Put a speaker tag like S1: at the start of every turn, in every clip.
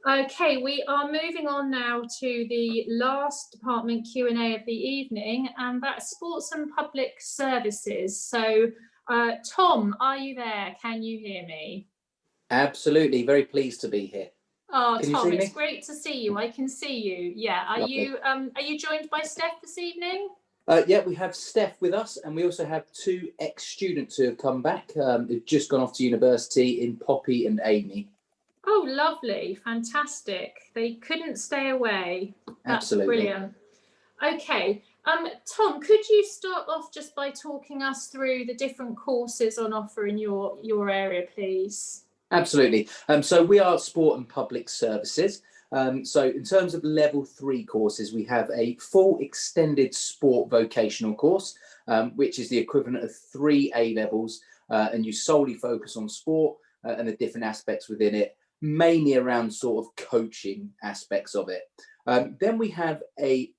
S1: Okay, we are moving on now to the last department Q&A of the evening, and that's sports and public services. So, Tom, are you there? Can you hear me?
S2: Absolutely, very pleased to be here.
S1: Oh,
S2: Can you
S1: Tom,
S2: see
S1: it's
S2: me?
S1: great to see you. I can see you. Yeah. Are
S2: Lovely.
S1: you joined by Steph this evening?
S2: Yeah, we have Steph with us, and we also have two ex-students who have come back, who've just gone off to university in Poppy and Amy.
S1: Oh, lovely. Fantastic. They couldn't stay away. That's
S2: Absolutely.
S1: brilliant. Okay. Tom, could you start off just by talking us through the different courses on offer in your area, please?
S2: Absolutely. So we are sport and public services. So in terms of level 3 courses, we have a full extended sport vocational course, which is the equivalent of 3 A levels, and you solely focus on sport and the different aspects within it, mainly around sort of coaching aspects of it. Then we have a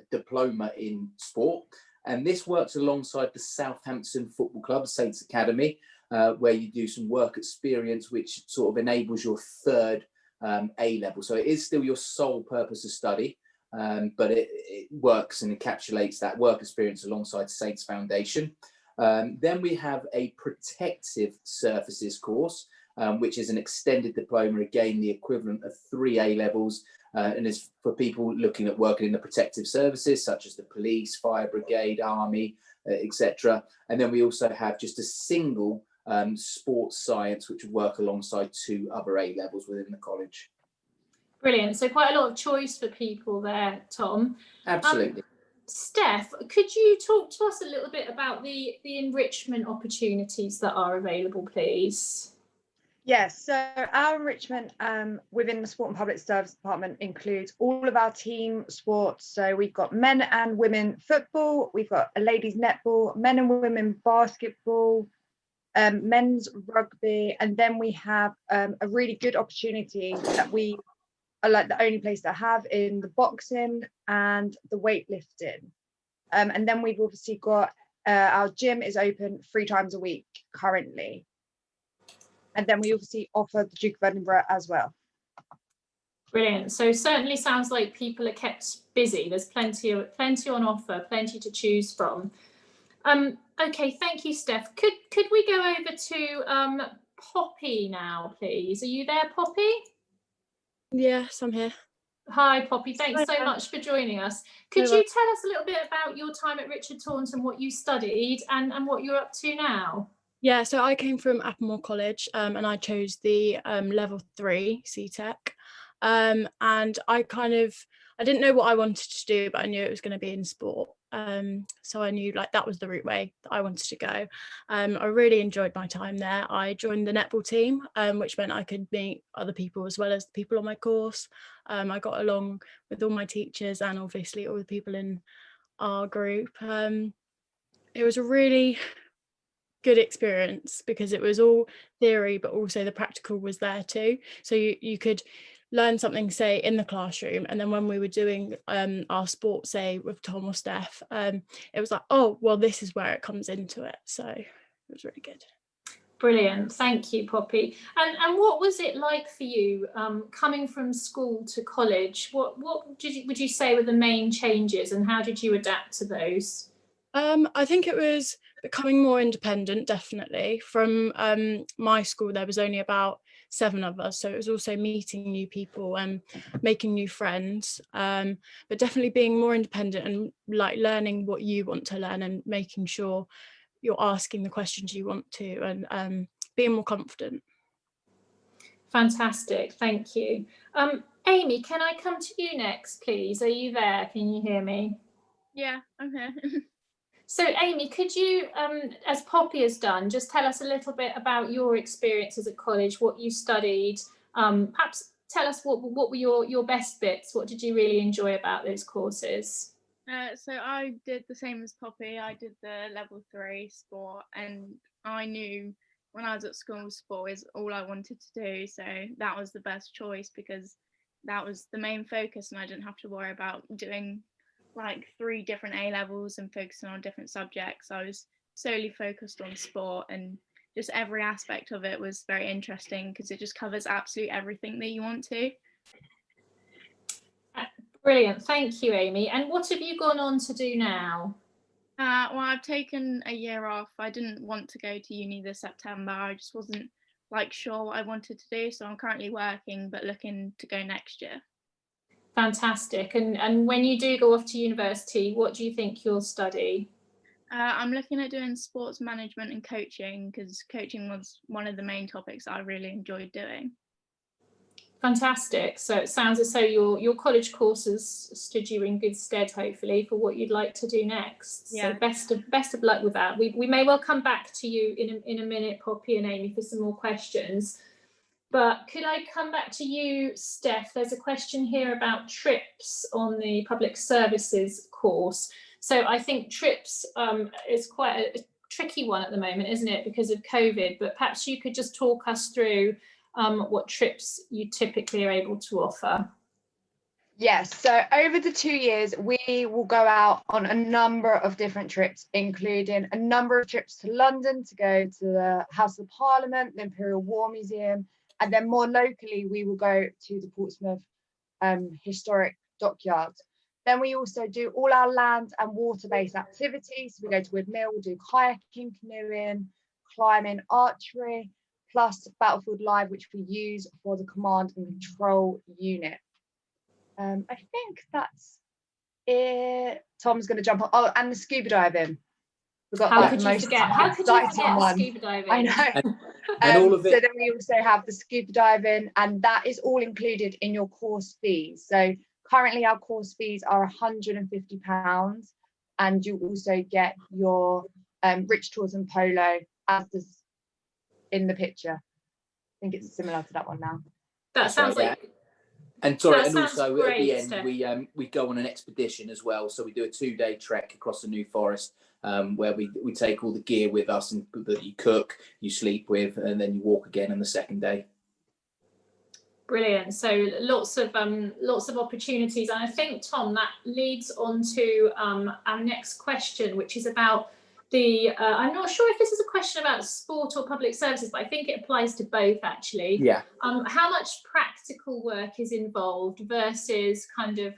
S2: diploma in sport, and this works alongside the Southampton Football Club, Saints Academy, where you do some work experience, which sort of enables your third A level. So it is still your sole purpose of study, but it works and encapsulates that work experience alongside Saints Foundation. Then we have a protective services course, which is an extended diploma, again, the equivalent of 3 A levels, and is for people looking at working in the protective services, such as the police, fire brigade, army, etc. And then we also have just a single sports science, which would work alongside 2 other A levels within the college.
S1: Brilliant. So quite a lot of choice for people there, Tom.
S2: Absolutely.
S1: Steph, could you talk to us a little bit about the enrichment opportunities that are available, please?
S3: Yes, so our enrichment within the Sport and Public Service Department includes all of our team sports. So we've got men and women football, we've got a ladies netball, men and women basketball, men's rugby, and then we have a really good opportunity that we are like the only place that have in the boxing and the weightlifting. And then we've obviously got our gym is open 3 times a week currently. And then we obviously offer the Duke of Edinburgh as well.
S1: Brilliant. So certainly sounds like people are kept busy. There's plenty on offer, plenty to choose from. Okay, thank you, Steph. Could we go over to Poppy now, please? Are you there, Poppy?
S4: Yes, I'm here.
S1: Hi, Poppy. Thanks so much for joining us. Could you tell us a little bit about your time at Richard Taunton, what you studied and what you're up to now?
S4: Yeah, so I came from Applemore College and I chose the level 3 CTEC. And I didn't know what I wanted to do, but I knew it was going to be in sport. So I knew like that was the route way that I wanted to go. I really enjoyed my time there. I joined the netball team, which meant I could meet other people as well as the people on my course. I got along with all my teachers and obviously all the people in our group. It was a really good experience because it was all theory, but also the practical was there too. So you could learn something, say, in the classroom, and then when we were doing our sports, say with Tom or Steph, it was like, oh well, this is where it comes into it. So it was really good.
S1: Brilliant, thank you, Poppy. And what was it like for you coming from school to college? What would you say were the main changes, and how did you adapt to those?
S4: I think it was becoming more independent, definitely. From my school, there was only about 7 of us, so it was also meeting new people and making new friends, but definitely being more independent and like learning what you want to learn and making sure you're asking the questions you want to, and being more confident.
S1: Fantastic, thank you. Amy, can I come to you next, please? Are you there? Can you hear me?
S5: Yeah, I'm here.
S1: So Amy, could you, as Poppy has done, just tell us a little bit about your experiences at college, what you studied, perhaps tell us what were your best bits, what did you really enjoy about those courses?
S5: So I did the same as Poppy. I did the level 3 sport, and I knew when I was at school, sport is all I wanted to do. So that was the best choice because that was the main focus, and I didn't have to worry about doing like 3 different A levels and focusing on different subjects. I was solely focused on sport and just every aspect of it was very interesting because it just covers absolutely everything that you want to.
S1: Brilliant, thank you, Amy. And what have you gone on to do now?
S5: Well, I've taken a year off. I didn't want to go to uni this September. I just wasn't sure what I wanted to do. So I'm currently working, but looking to go next year.
S1: Fantastic. And when you do go off to university, what do you think you'll study?
S5: I'm looking at doing sports management and coaching because coaching was one of the main topics I really enjoyed doing.
S1: Fantastic. So it sounds as though your college courses stood you in good stead, hopefully, for what you'd like to do next.
S5: Yeah.
S1: So best of luck with that. We may well come back to you in a minute, Poppy and Amy, for some more questions. But could I come back to you, Steph? There's a question here about TRIPS on the public services course. So I think TRIPS is quite a tricky one at the moment, isn't it, because of COVID? But perhaps you could just talk us through what TRIPS you typically are able to offer.
S3: Yes, so over the 2 years, we will go out on a number of different trips, including a number of trips to London to go to the House of Parliament, the Imperial War Museum, and then more locally, we will go to the Portsmouth Historic Dockyards. Then we also do all our land and water-based activities. We go to Woodmill, we'll do kayaking, canoeing, climbing, archery, plus Battlefield Live, which we use for the command and control unit. I think that's it. Tom's going to jump on. Oh, and the scuba diving.
S1: How could you forget scuba diving?
S3: I know.
S2: And all of it.
S3: So then we also have the scuba diving, and that is all included in your course fees. So currently our course fees are £150, and you also get your Rich Tourism Polo as this in the picture. I think it's similar to that one now.
S1: That sounds
S2: right,
S1: like.
S2: yeah. And sorry,
S1: That
S2: and also
S1: great,
S2: at the end we go on an expedition as well. So we do a 2-day trek across the New Forest, where we take all the gear with us and that you cook, you sleep with, and then you walk again on the second day.
S1: Brilliant. So lots of opportunities, and I think, Tom, that leads on to our next question, which is about the I'm not sure if this is a question about sport or public services, but I think it applies to both, actually.
S2: Yeah.
S1: How much practical work is involved versus kind of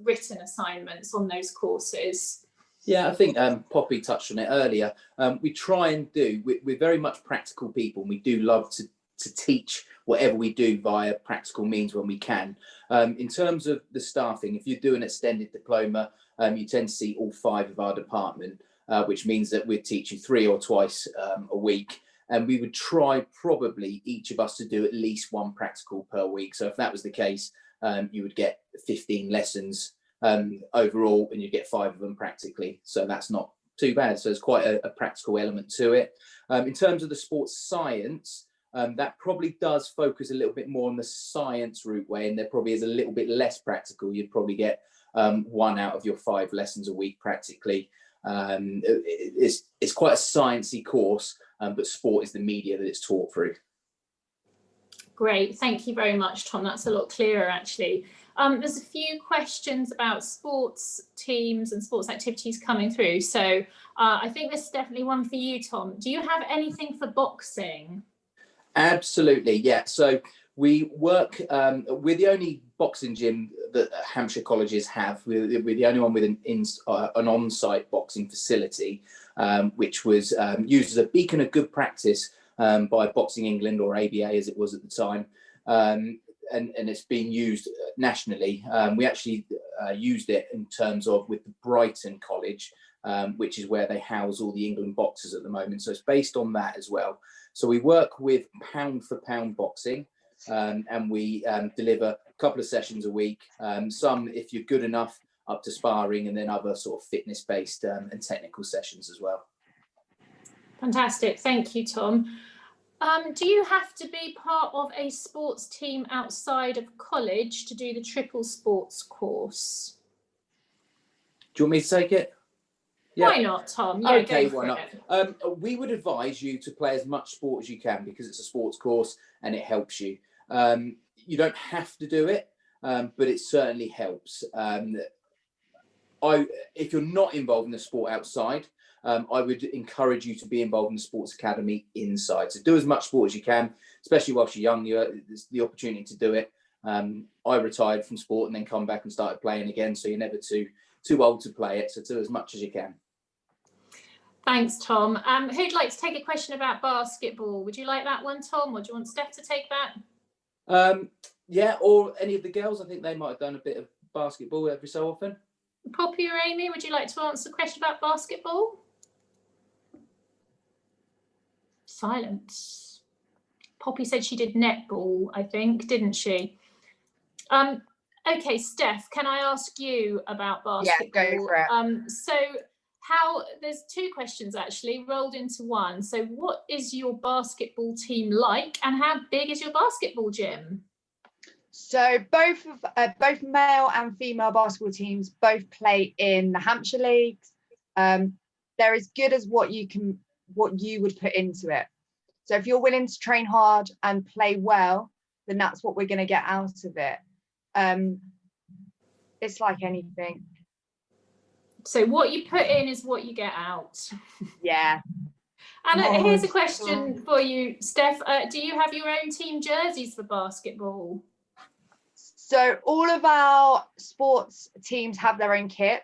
S1: written assignments on those courses?
S2: Yeah, I think Poppy touched on it earlier. We try and do, we're very much practical people, and we do love to teach whatever we do via practical means when we can. In terms of the staffing, if you do an extended diploma, you tend to see all 5 of our department, which means that we'd teach you 3 or twice a week. And we would try probably each of us to do at least 1 practical per week. So if that was the case, you would get 15 lessons overall, and you get 5 of them practically. So that's not too bad. So there's quite a practical element to it. In terms of the sports science, that probably does focus a little bit more on the science route way, and there probably is a little bit less practical. You'd probably get 1 out of your 5 lessons a week practically. It's quite a sciencey course, but sport is the media that it's taught through.
S1: Great, thank you very much, Tom. That's a lot clearer, actually. There's a few questions about sports teams and sports activities coming through. So I think this is definitely one for you, Tom. Do you have anything for boxing?
S2: Absolutely, yeah. So we work, we're the only boxing gym that Hampshire colleges have. We're the only one with an on-site boxing facility, which was used as a beacon of good practice by Boxing England, or ABA as it was at the time. And it's been used nationally. We actually used it in terms of with the Brighton College, which is where they house all the England boxers at the moment. So it's based on that as well. So we work with pound for pound boxing, and we deliver a couple of sessions a week. Some, if you're good enough, up to sparring, and then other sort of fitness-based and technical sessions as well.
S1: Fantastic, thank you, Tom. Do you have to be part of a sports team outside of college to do the triple sports course?
S2: Do you want me to take it? Yeah.
S1: Why not, Tom? Yeah,
S2: okay, why not? We would advise you to play as much sport as you can, because it's a sports course and it helps you. You don't have to do it, but it certainly helps. If you're not involved in the sport outside, I would encourage you to be involved in the sports academy inside. So do as much sport as you can, especially whilst you're young. There's the opportunity to do it. I retired from sport and then come back and started playing again. So you're never too old to play it. So do as much as you can.
S1: Thanks, Tom. Who'd like to take a question about basketball? Would you like that one, Tom, or do you want Steph to take that?
S2: Yeah, or any of the girls. I think they might have done a bit of basketball every so often.
S1: Poppy or Amy, would you like to answer the question about basketball? Silence. Poppy said she did netball, I think, didn't she? Okay, Steph, can I ask you about basketball?
S3: Yeah, go for it.
S1: So there's two questions actually rolled into one. So what is your basketball team like, and how big is your basketball gym?
S3: So both male and female basketball teams both play in the Hampshire leagues. They're as good as what you would put into it. So if you're willing to train hard and play well, then that's what we're going to get out of it. It's like anything.
S1: So what you put in is what you get out.
S3: Yeah.
S1: And here's a question for you, Steph. Do you have your own team jerseys for basketball?
S3: So all of our sports teams have their own kit.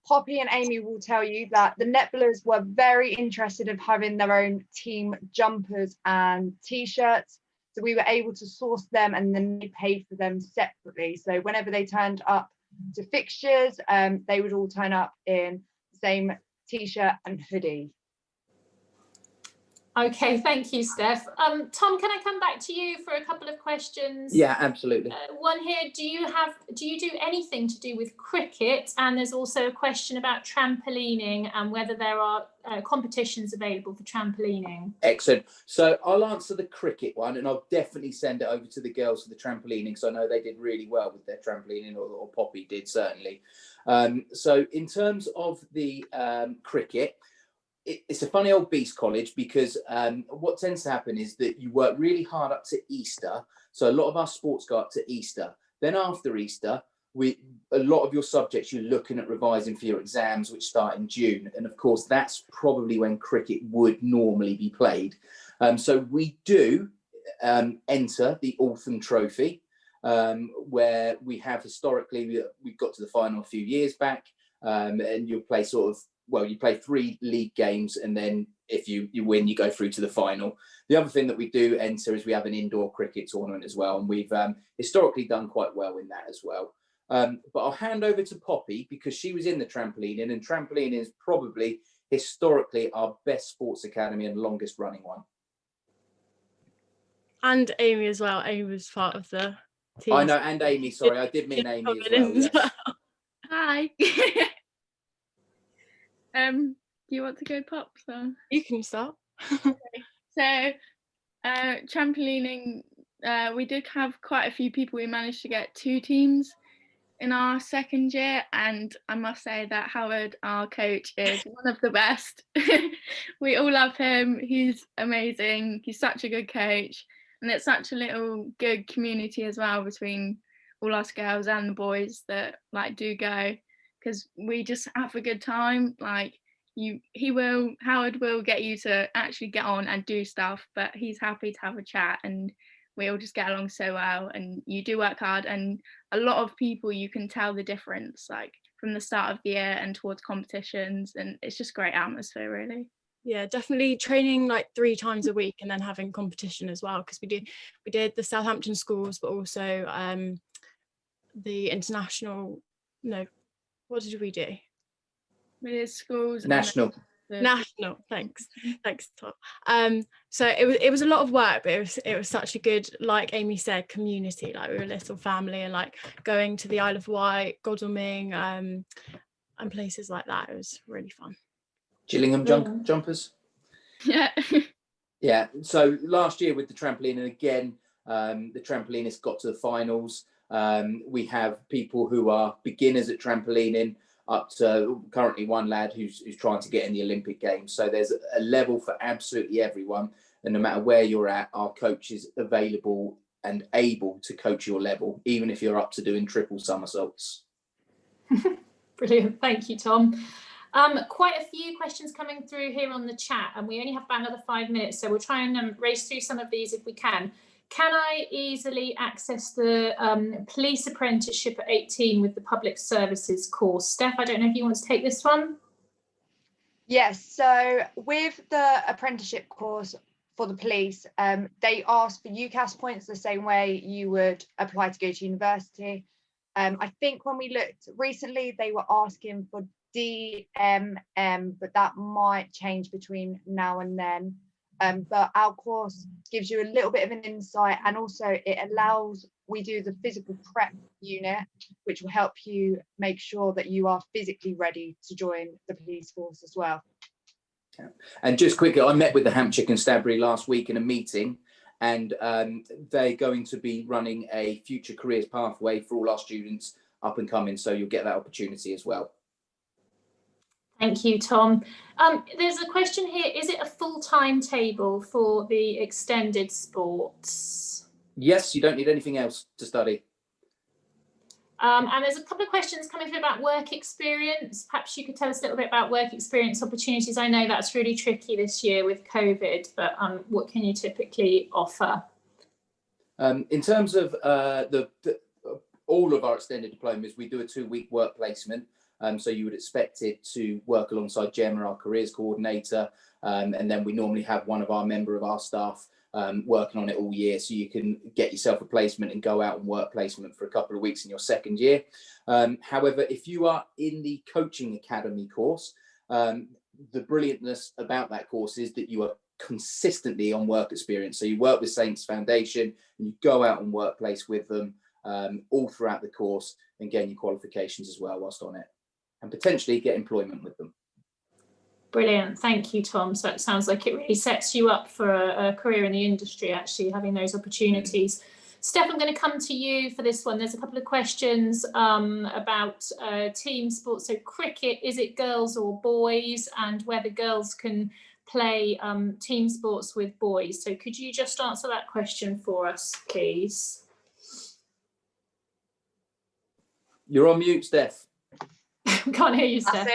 S3: Poppy and Amy will tell you that the netballers were very interested in having their own team jumpers and t-shirts. So we were able to source them, and then they paid for them separately. So whenever they turned up to fixtures, they would all turn up in the same t-shirt and hoodie.
S1: Okay, thank you, Steph. Tom, can I come back to you for a couple of questions?
S2: Yeah, absolutely.
S1: One here, do you do anything to do with cricket? And there's also a question about trampolining and whether there are competitions available for trampolining.
S2: Excellent. So I'll answer the cricket one, and I'll definitely send it over to the girls for the trampolining, because I know they did really well with their trampolining, or Poppy did certainly. So in terms of the cricket, it's a funny old beast, college, because what tends to happen is that you work really hard up to Easter. So a lot of our sports go up to Easter. Then after Easter, a lot of your subjects, you're looking at revising for your exams, which start in June. And of course, that's probably when cricket would normally be played. So we do enter the Altham Trophy, where we have historically, we've got to the final a few years back, and you'll play you play 3 league games, and then if you win, you go through to the final. The other thing that we do enter is we have an indoor cricket tournament as well, and we've historically done quite well in that as well. But I'll hand over to Poppy, because she was in the trampolining, and trampolining is probably historically our best sports academy and longest running one. And
S4: Amy as well. Amy was part of the team.
S2: I know, and Amy, sorry, I did mean Amy as well. Yes.
S5: Hi. Do you want to go, Pop? So
S4: you can start.
S5: Okay. So trampolining, we did have quite a few people. We managed to get 2 teams in our second year, and I must say that Howard, our coach, is one of the best. We all love him. He's amazing. He's such a good coach, and it's such a little good community as well between all us girls and the boys that do go, because we just have a good time. Howard will get you to actually get on and do stuff, but he's happy to have a chat, and we all just get along so well. And you do work hard, and a lot of people, you can tell the difference from the start of the year and towards competitions, and it's just great atmosphere, really.
S4: Yeah, definitely training 3 times a week, and then having competition as well, because we did the Southampton schools, but also the international, what did we do?
S5: We did schools.
S2: National.
S4: Thanks Tom. So it was a lot of work, but it was such a good, like Amy said, community. We were a little family, and going to the Isle of Wight, Godalming, and places like that. It was really fun.
S2: Gillingham jumpers.
S5: Yeah.
S2: Yeah. So last year with the trampoline, and again, the trampolinists got to the finals. We have people who are beginners at trampolining, up to currently one lad who's trying to get in the Olympic Games. So there's a level for absolutely everyone, and no matter where you're at, our coach is available and able to coach your level, even if you're up to doing triple somersaults.
S1: Brilliant, thank you, Tom. Quite a few questions coming through here on the chat, and we only have about another 5 minutes, so we'll try and race through some of these if we can. Can I easily access the police apprenticeship at 18 with the public services course? Steph, I don't know if you want to take this one.
S3: Yes, so with the apprenticeship course for the police, they ask for UCAS points the same way you would apply to go to university. I think when we looked recently, they were asking for DMM, but that might change between now and then. But our course gives you a little bit of an insight, and also it allows, we do the physical prep unit, which will help you make sure that you are physically ready to join the police force as well.
S2: Yeah. And just quickly, I met with the Hampshire Constabulary last week in a meeting, and they're going to be running a future careers pathway for all our students up and coming, so you'll get that opportunity as well.
S1: Thank you, Tom. There's a question here. Is it a full timetable for the extended sports?
S2: Yes, you don't need anything else to study.
S1: And there's a couple of questions coming through about work experience. Perhaps you could tell us a little bit about work experience opportunities. I know that's really tricky this year with COVID, but what can you typically offer?
S2: In terms of all of our extended diplomas, we do a 2-week work placement. So you would expect it to work alongside Gemma, our careers coordinator, and then we normally have one of our member of our staff working on it all year, so you can get yourself a placement and go out and work placement for a couple of weeks in your second year. However, if you are in the coaching academy course, the brilliantness about that course is that you are consistently on work experience. So you work with Saints Foundation and you go out and workplace with them all throughout the course and gain your qualifications as well whilst on it, and potentially get employment with them.
S1: Brilliant. Thank you, Tom. So it sounds like it really sets you up for a career in the industry, actually, having those opportunities. Steph, I'm going to come to you for this one. There's a couple of questions about team sports. So cricket, is it girls or boys, and whether girls can play team sports with boys? So could you just answer that question for us, please?
S2: You're on mute, Steph.
S1: Can't hear you, Steph.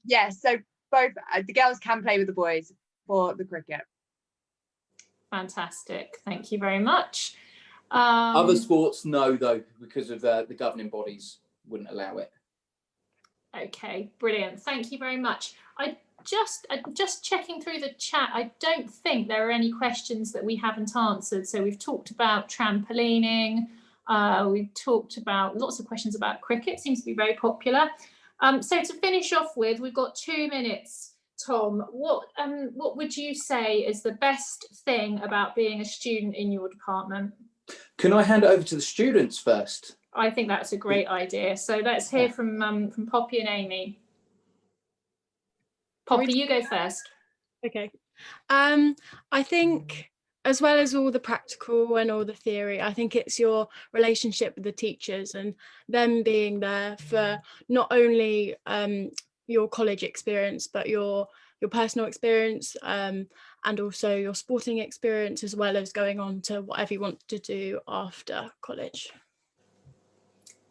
S3: Yeah, so both the girls can play with the boys for the cricket.
S1: Fantastic. Thank you very much.
S2: Other sports, no, though, because of the governing bodies wouldn't allow it.
S1: Okay, brilliant. Thank you very much. Just checking through the chat, I don't think there are any questions that we haven't answered. So we've talked about trampolining. We've talked about lots of questions about cricket, seems to be very popular. So to finish off with, we've got 2 minutes. Tom, what would you say is the best thing about being a student in your department?
S2: Can I hand it over to the students first?
S1: I think that's a great idea. So let's hear from Poppy and Amy. Poppy, you go first.
S4: Okay. I think, as well as all the practical and all the theory, I think it's your relationship with the teachers and them being there for not only your college experience, but your personal experience and also your sporting experience, as well as going on to whatever you want to do after college.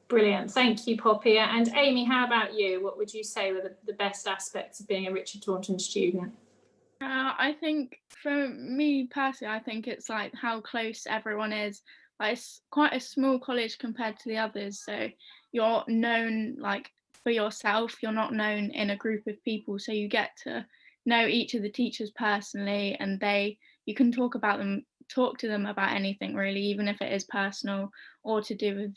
S1: Brilliant. Thank you, Poppy. And Amy, how about you? What would you say were the best aspects of being a Richard Taunton student?
S5: I think for me personally, I think it's like how close everyone is. Like, it's quite a small college compared to the others, so you're known like for yourself, you're not known in a group of people, so you get to know each of the teachers personally, and you can talk to them about anything really, even if it is personal or to do with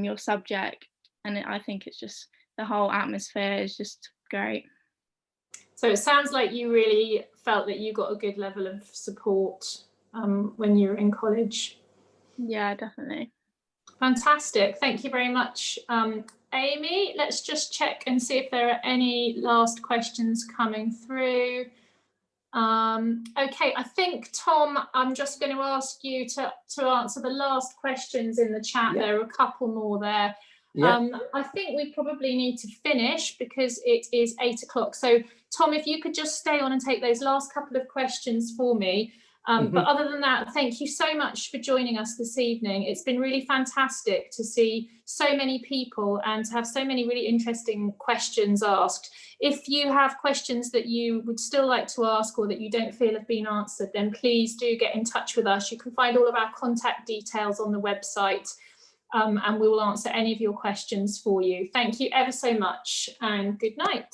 S5: your subject. And I think it's just, the whole atmosphere is just great.
S1: So it sounds like you really felt that you got a good level of support when you were in college.
S5: Yeah, definitely.
S1: Fantastic. Thank you very much, Amy. Let's just check and see if there are any last questions coming through. Okay, I think, Tom, I'm just going to ask you to answer the last questions in the chat. Yeah. There are a couple more there. Yeah. I think we probably need to finish because it is 8 o'clock. So, Tom, if you could just stay on and take those last couple of questions for me. But other than that, thank you so much for joining us this evening. It's been really fantastic to see so many people and to have so many really interesting questions asked. If you have questions that you would still like to ask or that you don't feel have been answered, then please do get in touch with us. You can find all of our contact details on the website, and we will answer any of your questions for you. Thank you ever so much, and good night.